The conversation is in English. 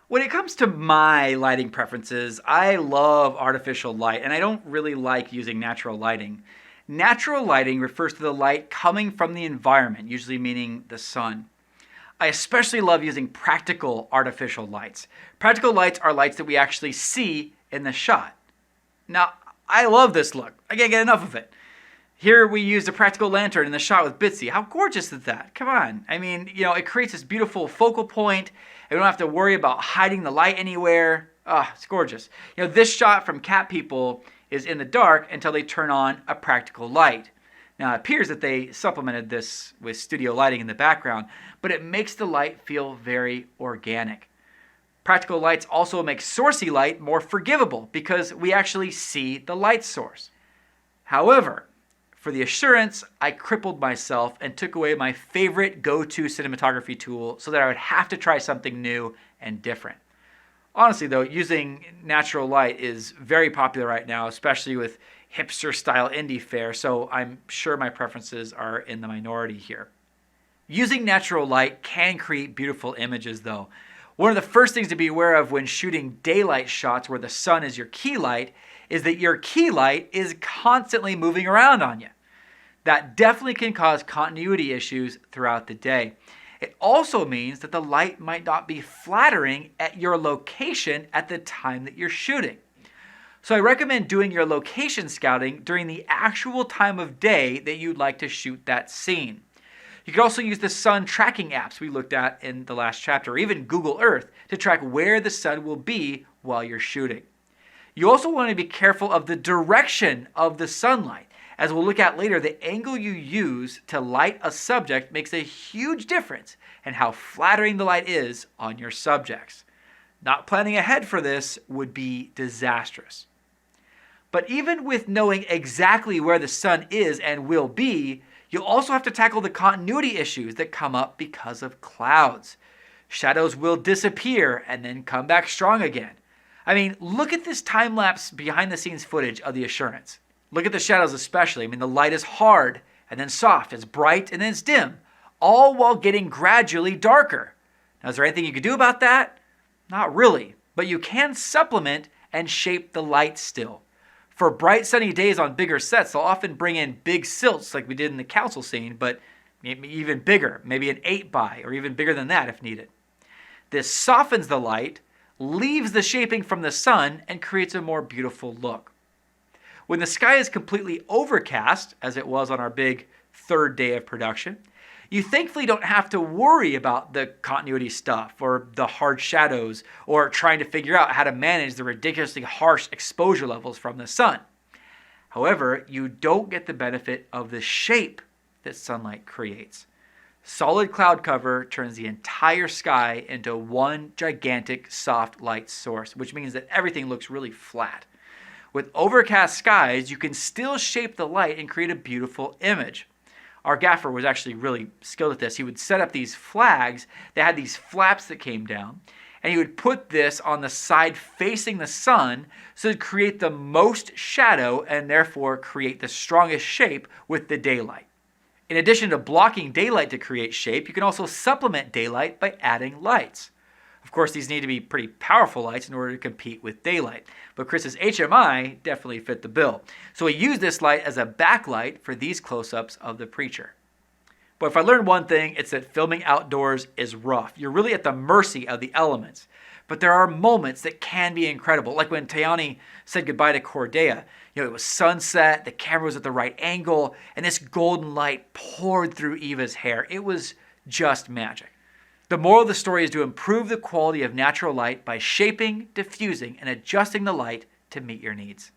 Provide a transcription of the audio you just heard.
When it comes to my lighting preferences, I love artificial light and I don't really like using natural lighting. Natural lighting refers to the light coming from the environment, usually meaning the sun. I especially love using practical artificial lights. Practical lights are lights that we actually see in the shot. Now, I love this look. I can't get enough of it. Here we used a practical lantern in the shot with Bitsy. How gorgeous is that? Come on. I mean, it creates this beautiful focal point. And we don't have to worry about hiding the light anywhere. It's gorgeous. This shot from Cat People is in the dark until they turn on a practical light. Now, it appears that they supplemented this with studio lighting in the background, but it makes the light feel very organic. Practical lights also make sourcey light more forgivable because we actually see the light source. However, for the assurance, I crippled myself and took away my favorite go-to cinematography tool so that I would have to try something new and different. Honestly though, using natural light is very popular right now, especially with hipster-style indie fare, so I'm sure my preferences are in the minority here. Using natural light can create beautiful images though. One of the first things to be aware of when shooting daylight shots where the sun is your key light is that your key light is constantly moving around on you. That definitely can cause continuity issues throughout the day. It also means that the light might not be flattering at your location at the time that you're shooting. So I recommend doing your location scouting during the actual time of day that you'd like to shoot that scene. You could also use the sun tracking apps we looked at in the last chapter, or even Google Earth to track where the sun will be while you're shooting. You also want to be careful of the direction of the sunlight. As we'll look at later, the angle you use to light a subject makes a huge difference in how flattering the light is on your subjects. Not planning ahead for this would be disastrous. But even with knowing exactly where the sun is and will be, you'll also have to tackle the continuity issues that come up because of clouds. Shadows will disappear and then come back strong again. I mean, look at this time-lapse behind-the-scenes footage of the Assurance. Look at the shadows especially. I mean, the light is hard and then soft. It's bright and then it's dim, all while getting gradually darker. Now, is there anything you can do about that? Not really, but you can supplement and shape the light still. For bright sunny days on bigger sets, they'll often bring in big silts like we did in the council scene, but maybe even bigger, maybe an 8x or even bigger than that if needed. This softens the light, leaves the shaping from the sun, and creates a more beautiful look. When the sky is completely overcast, as it was on our big third day of production, you thankfully don't have to worry about the continuity stuff or the hard shadows or trying to figure out how to manage the ridiculously harsh exposure levels from the sun. However, you don't get the benefit of the shape that sunlight creates. Solid cloud cover turns the entire sky into one gigantic soft light source, which means that everything looks really flat. With overcast skies, you can still shape the light and create a beautiful image. Our gaffer was actually really skilled at this. He would set up these flags that had these flaps that came down, and he would put this on the side facing the sun so to create the most shadow and therefore create the strongest shape with the daylight. In addition to blocking daylight to create shape, you can also supplement daylight by adding lights. Of course, these need to be pretty powerful lights in order to compete with daylight, but Chris's HMI definitely fit the bill. So he used this light as a backlight for these close-ups of the preacher. But if I learned one thing, it's that filming outdoors is rough. You're really at the mercy of the elements. But there are moments that can be incredible, like when Tayani said goodbye to Cordeya. It was sunset, the camera was at the right angle, and this golden light poured through Eva's hair. It was just magic. The moral of the story is to improve the quality of natural light by shaping, diffusing, and adjusting the light to meet your needs.